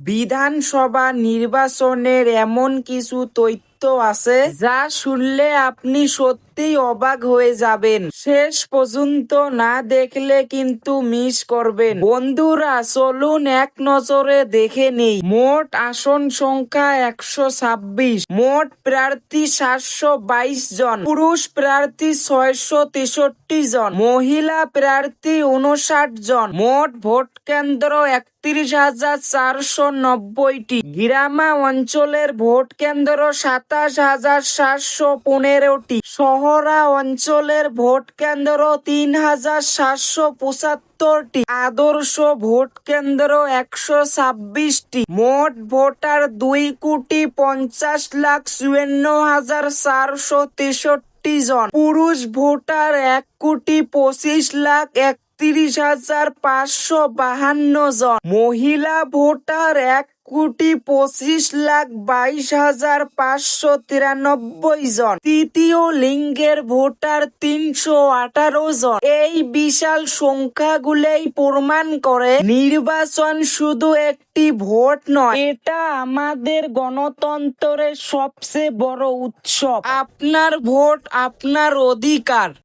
বিধানসভা নির্বাচনের এমন কিছু তথ্য আছে যা শুনলে আপনি সত্যিই অবাক হয়ে যাবেন। শেষ পর্যন্ত না দেখলে কিন্তু মিস করবেন। বন্ধুরা, চলুন এক নজরে দেখে নেই। মোট আসন সংখ্যা 126, মোট প্রার্থী 722 জন, পুরুষ প্রার্থী 663 জন, মহিলা প্রার্থী 59 জন, মোট ভোট কেন্দ্র 31,490টি, গ্রাম অঞ্চলের ভোট কেন্দ্র 27,715টি, শহরা অঞ্চলের ভোট কেন্দ্র 3,775টি, আদর্শ ভোট কেন্দ্র 126টি। মোট ভোটার 2,50,54,463 জন, পুরুষ ভোটার 1,25,31,552 জন, মহিলা ভোটার 1,25,22,593 জন, তৃতীয় লিঙ্গের ভোটার 318 জন। এই বিশাল সংখ্যাগুলোই প্রমাণ করে নির্বাচন শুধু একটি ভোট নয়, এটা আমাদের গণতন্ত্রের সবচেয়ে বড় উৎসব। আপনার ভোট আপনার অধিকার।